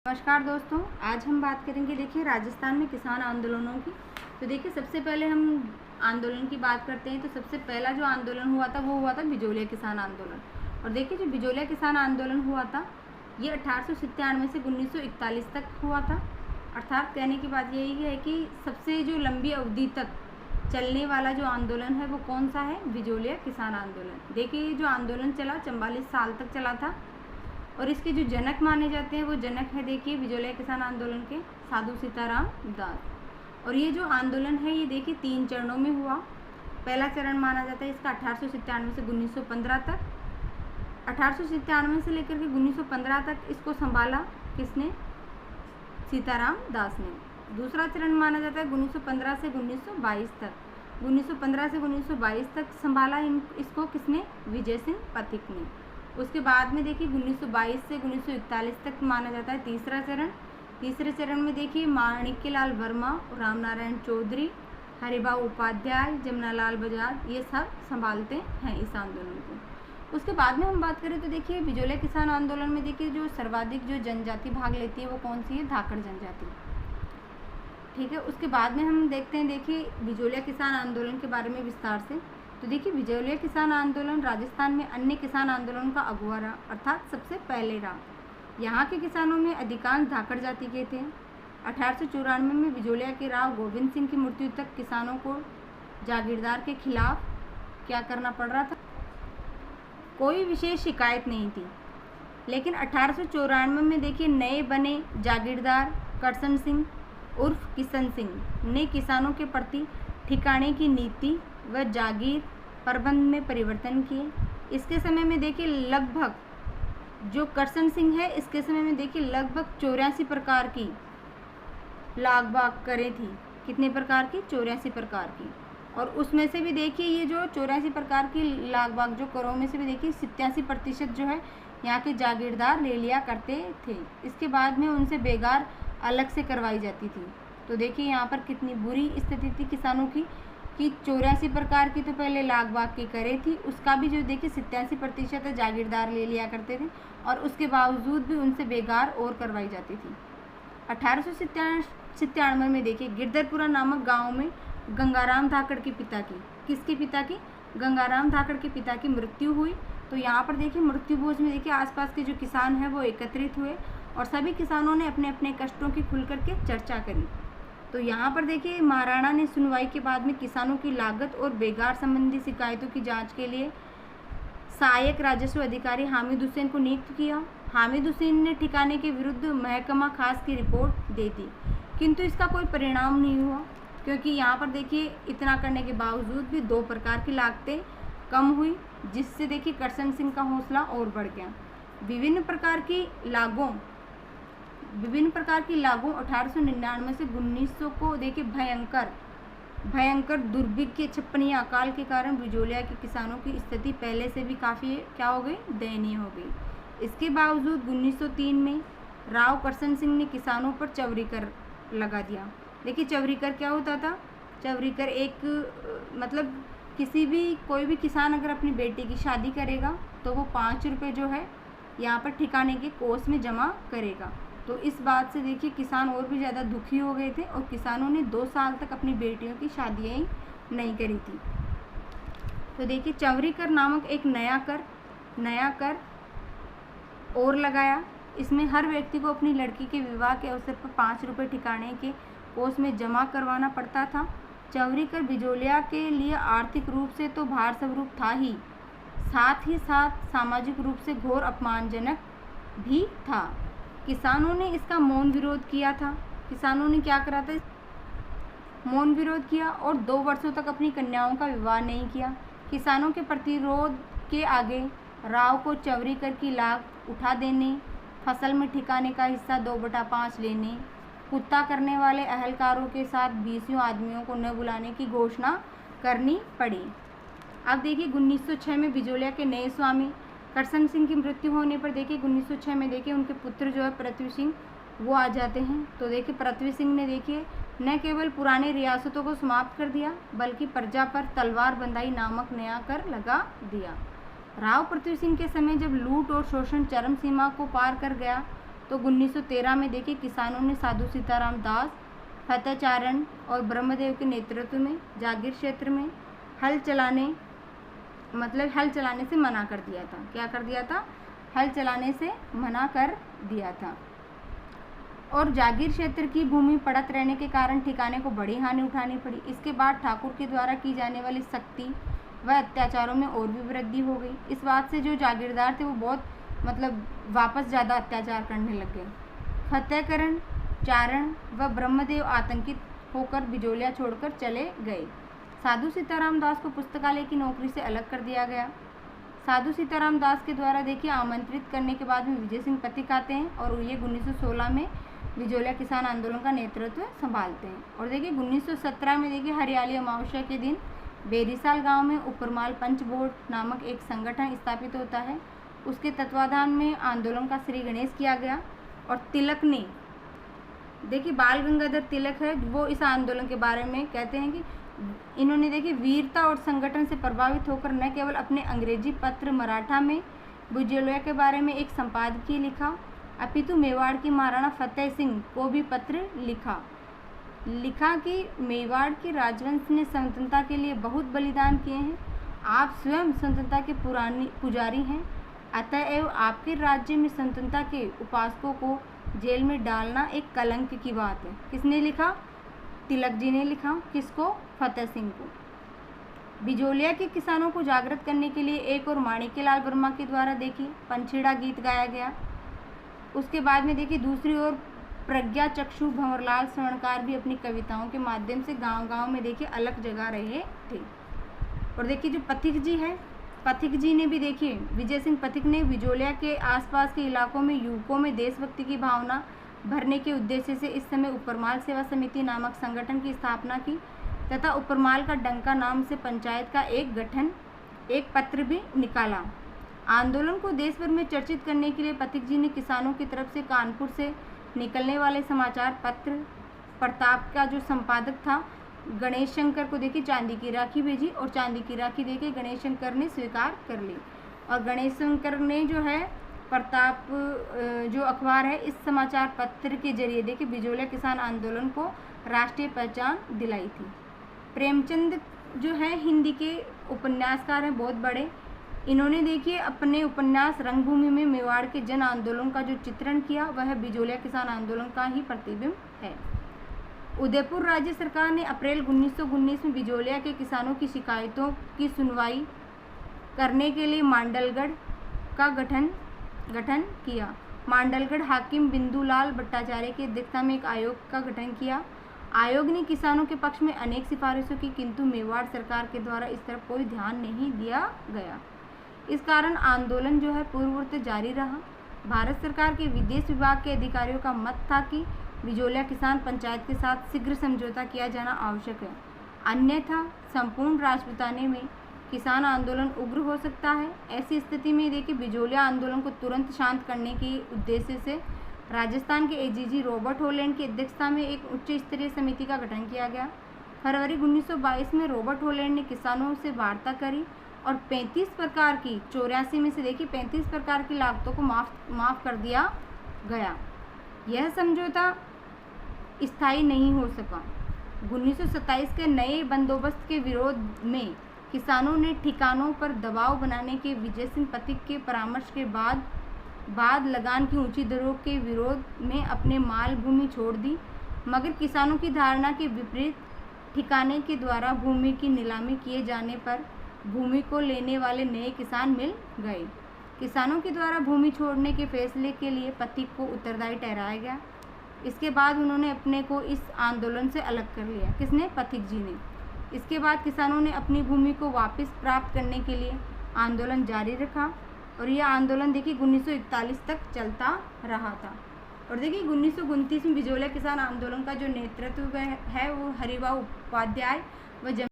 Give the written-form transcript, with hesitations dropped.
नमस्कार दोस्तों, आज हम बात करेंगे देखिए राजस्थान में किसान आंदोलनों की। तो देखिए सबसे पहले हम आंदोलन की बात करते हैं। तो सबसे पहला जो आंदोलन हुआ था वो हुआ था बिजोलिया किसान आंदोलन। और देखिए जो बिजोलिया किसान आंदोलन हुआ था ये 1897 से 1941 तक हुआ था। अर्थात कहने की बात यही है कि सबसे जो लंबी अवधि तक चलने वाला जो आंदोलन है वो कौन सा है, बिजोलिया किसान आंदोलन। देखिए ये जो आंदोलन चला 44 साल तक चला था और इसके जो जनक माने जाते हैं वो जनक है देखिए बिजोलिया किसान आंदोलन के साधु सीताराम दास। और ये जो आंदोलन है ये देखिए 3 चरणों में हुआ। पहला चरण माना जाता है इसका 1897 से 1915 तक। 1897 से लेकर के 1915 तक इसको संभाला किसने, सीताराम दास ने। दूसरा चरण माना जाता है 1915 से 1922 तक। 1915 से 1922 तक संभाला इसको किसने, विजय सिंह पथिक ने। उसके बाद में देखिए 1922 से 1941 तक माना जाता है तीसरा चरण। तीसरे चरण में देखिए माणिक्यलाल वर्मा, रामनारायण चौधरी, हरिभाऊ उपाध्याय, जमनालाल बजाज ये सब संभालते हैं इस आंदोलन को। उसके बाद में हम बात करें तो देखिए बिजोलिया किसान आंदोलन में देखिए जो सर्वाधिक जो जनजाति भाग लेती है वो कौन सी है, धाकड़ जनजाति। ठीक है, उसके बाद में हम देखते हैं देखिए बिजोलिया किसान आंदोलन के बारे में विस्तार से। तो देखिए बिजोलिया किसान आंदोलन राजस्थान में अन्य किसान आंदोलन का अगुवा रहा, अर्थात सबसे पहले रहा। यहाँ के किसानों में अधिकांश धाकड़ जाति के थे। 1894 में बिजोलिया के राव गोविंद सिंह की मृत्यु तक किसानों को जागीरदार के खिलाफ क्या करना पड़ रहा था, कोई विशेष शिकायत नहीं थी। लेकिन 1894 में देखिए नए बने जागीरदार करसन सिंह उर्फ किशन सिंह ने किसानों के प्रति ठिकाने की नीति व जागीर प्रबंध में परिवर्तन किए। इसके समय में देखिए लगभग जो करसन सिंह है इसके समय में देखिए लगभग 84 प्रकार की लाग बाग करें थी। कितने प्रकार की, 84 प्रकार की। और उसमें से भी देखिए ये जो 84 प्रकार की लाग बाग जो करों में से भी देखिए 87% जो है यहाँ के जागीरदार ले लिया करते थे। इसके बाद में उनसे बेगार अलग से करवाई जाती थी। तो देखिए यहाँ पर कितनी बुरी स्थिति थी किसानों की कि 84 प्रकार की तो पहले लाग बाग की करे थी, उसका भी जो देखिए 87% जागीरदार ले लिया करते थे और उसके बावजूद भी उनसे बेगार और करवाई जाती थी। 1897 में देखिए गिरधरपुरा नामक गांव में गंगाराम धाकड़ के पिता की, किसके पिता की, गंगाराम धाकड़ के पिता की मृत्यु हुई। तो यहाँ पर देखिए मृत्यु भोज में देखिए आसपास के जो किसान हैं वो एकत्रित हुए और सभी किसानों ने अपने अपने कष्टों की खुल करके चर्चा करी। तो यहाँ पर देखिए महाराणा ने सुनवाई के बाद में किसानों की लागत और बेगार संबंधी शिकायतों की जांच के लिए सहायक राजस्व अधिकारी हामिद हुसैन को नियुक्त किया। हामिद हुसैन ने ठिकाने के विरुद्ध महकमा खास की रिपोर्ट दे दी, किंतु इसका कोई परिणाम नहीं हुआ, क्योंकि यहाँ पर देखिए इतना करने के बावजूद भी 2 प्रकार की लागतें कम हुई, जिससे देखिए करसन सिंह का हौसला और बढ़ गया। विभिन्न प्रकार की लागों 1899 से 1900 को देखिए भयंकर दुर्भिक्ष, छप्पनिया अकाल के कारण बिजोलिया के किसानों की स्थिति पहले से भी काफ़ी क्या हो गई, दयनीय हो गई। इसके बावजूद 1903 में राव करसन सिंह ने किसानों पर चवरीकर लगा दिया। देखिए चवरीकर क्या होता था, चवरीकर एक मतलब कोई भी किसान अगर अपनी बेटी की शादी करेगा तो वो 5 रुपये जो है यहाँ पर ठिकाने के कोष में जमा करेगा। तो इस बात से देखिए किसान और भी ज़्यादा दुखी हो गए थे और किसानों ने 2 साल तक अपनी बेटियों की शादियाँ ही नहीं करी थी। तो देखिए चवरीकर नामक एक नया कर और लगाया। इसमें हर व्यक्ति को अपनी लड़की के विवाह के अवसर पर 5 रुपये ठिकाने के कोष में जमा करवाना पड़ता था। चवरीकर बिजोलिया के लिए आर्थिक रूप से तो भार स्वरूप था ही साथ सामाजिक रूप से घोर अपमानजनक भी था। किसानों ने इसका मौन विरोध किया था। किसानों ने क्या करा था, मौन विरोध किया और 2 वर्षों तक अपनी कन्याओं का विवाह नहीं किया। किसानों के प्रतिरोध के आगे राव को चवरीकर की लाग उठा देने, फसल में ठिकाने का हिस्सा 2/5 लेने, कुत्ता करने वाले अहलकारों के साथ 20 आदमियों को न बुलाने की घोषणा करनी पड़ी। अब देखिए 1906 में बिजोलिया के नए स्वामी करसन सिंह की मृत्यु होने पर देखिए 1906 में देखिए उनके पुत्र जो है पृथ्वी सिंह वो आ जाते हैं। तो देखिए पृथ्वी सिंह ने देखिए न केवल पुराने रियासतों को समाप्त कर दिया बल्कि प्रजा पर तलवार बंदाई नामक नया कर लगा दिया। राव पृथ्वी सिंह के समय जब लूट और शोषण चरम सीमा को पार कर गया तो 1913 में देखिए किसानों ने साधु सीताराम दास, फतेहचारण और ब्रह्मदेव के नेतृत्व में जागीर क्षेत्र में हल चलाने से मना कर दिया था। क्या कर दिया था? हल चलाने से मना कर दिया था। और जागीर क्षेत्र की भूमि पड़त रहने के कारण ठिकाने को बड़ी हानि उठानी पड़ी। इसके बाद ठाकुर के द्वारा की जाने वाली सख्ती व अत्याचारों में और भी वृद्धि हो गई। इस बात से जो जागीरदार थे वो बहुत वापस ज़्यादा अत्याचार करने लगे। फतेहकरण, चारण व ब्रह्मदेव आतंकित होकर बिजोलिया छोड़कर चले गए। साधु सीताराम दास को पुस्तकालय की नौकरी से अलग कर दिया गया। साधु सीताराम दास के द्वारा देखिए आमंत्रित करने के बाद में विजय सिंह पथिक आते हैं और ये 1916 में बिजोलिया किसान आंदोलन का नेतृत्व संभालते हैं। और देखिए 1917 में देखिए हरियाली अमावस्या के दिन बेरीसाल गांव में उपरमाल पंच बोर्ड नामक एक संगठन स्थापित होता है। उसके तत्वाधान में आंदोलन का श्री गणेश किया गया। और तिलक ने देखिए बाल गंगाधर तिलक है वो इस आंदोलन के बारे में कहते हैं कि इन्होंने देखिए वीरता और संगठन से प्रभावित होकर न केवल अपने अंग्रेजी पत्र मराठा में बिजोलिया के बारे में एक संपादकीय लिखा, अपितु मेवाड़ की महाराणा फतेह सिंह को भी पत्र लिखा कि मेवाड़ के राजवंश ने स्वतंत्रता के लिए बहुत बलिदान किए हैं। आप स्वयं स्वतंत्रता के पुजारी हैं, अतएव आपके राज्य में स्वतंत्रता के उपासकों को जेल में डालना एक कलंक की बात है। किसने लिखा? तिलक जी ने लिखा। किसको? फतेह सिंह को। बिजोलिया के किसानों को जागृत करने के लिए एक और माणिक्यलाल वर्मा के द्वारा देखिए पंछीड़ा गीत गाया गया। उसके बाद में देखिए दूसरी ओर प्रज्ञा चक्षु भंवरलाल स्वर्णकार भी अपनी कविताओं के माध्यम से गांव-गांव में देखिए अलग जगा रहे थे। और देखिए जो पथिक जी है, पथिक जी ने भी देखिए विजय सिंह पथिक ने बिजोलिया के आसपास के इलाकों में युवकों में देशभक्ति की भावना भरने के उद्देश्य से इस समय उपरमाल सेवा समिति नामक संगठन की स्थापना की तथा उपरमाल का डंका नाम से पंचायत का एक पत्र भी निकाला। आंदोलन को देश भर में चर्चित करने के लिए पथिक जी ने किसानों की तरफ से कानपुर से निकलने वाले समाचार पत्र प्रताप का जो संपादक था गणेश शंकर को देखिए चांदी की राखी भेजी और चांदी की राखी देके गणेश शंकर ने स्वीकार कर ली। और गणेश शंकर ने जो है प्रताप जो अखबार है इस समाचार पत्र के जरिए देखिए बिजोलिया किसान आंदोलन को राष्ट्रीय पहचान दिलाई थी। प्रेमचंद जो है हिंदी के उपन्यासकार हैं बहुत बड़े। इन्होंने देखिए अपने उपन्यास रंगभूमि में मेवाड़ के जन आंदोलन का जो चित्रण किया वह बिजोलिया किसान आंदोलन का ही प्रतिबिंब है। उदयपुर राज्य सरकार ने अप्रैल 1919 में बिजोलिया के किसानों की शिकायतों की सुनवाई करने के लिए मांडलगढ़ का गठन किया। मांडलगढ़ हाकिम बिंदुलाल भट्टाचार्य की अध्यक्षता में एक आयोग का गठन किया। आयोग ने किसानों के पक्ष में अनेक सिफारिशों की, किंतु मेवाड़ सरकार के द्वारा इस तरफ कोई ध्यान नहीं दिया गया। इस कारण आंदोलन जो है पूर्ववत जारी रहा। भारत सरकार के विदेश विभाग के अधिकारियों का मत था कि बिजोलिया किसान पंचायत के साथ शीघ्र समझौता किया जाना आवश्यक है, अन्यथा संपूर्ण राजपूताने में किसान आंदोलन उग्र हो सकता है। ऐसी स्थिति में देखिए बिजोलिया आंदोलन को तुरंत शांत करने के उद्देश्य से राजस्थान के एजीजी रॉबर्ट होलैंड की अध्यक्षता में एक उच्च स्तरीय समिति का गठन किया गया। फरवरी 1922 में रॉबर्ट होलैंड ने किसानों से वार्ता करी और 35 प्रकार की 84 में से देखिए 35 प्रकार की लागतों को माफ कर दिया गया। यह समझौता स्थायी नहीं हो सका। 1927 के नए बंदोबस्त के विरोध में किसानों ने ठिकानों पर दबाव बनाने के विजय सिंह पथिक के परामर्श के बाद लगान की ऊंची दरों के विरोध में अपने माल भूमि छोड़ दी, मगर किसानों की धारणा के विपरीत ठिकाने के द्वारा भूमि की नीलामी किए जाने पर भूमि को लेने वाले नए किसान मिल गए। किसानों के द्वारा भूमि छोड़ने के फैसले के लिए पथिक को उत्तरदायी ठहराया गया। इसके बाद उन्होंने अपने को इस आंदोलन से अलग कर लिया। किसने? पथिक जी ने। इसके बाद किसानों ने अपनी भूमि को वापस प्राप्त करने के लिए आंदोलन जारी रखा और यह आंदोलन देखिए 1941 तक चलता रहा था। और देखिए 1929 में बिजोलिया किसान आंदोलन का जो नेतृत्व है वो हरिभाऊ उपाध्याय व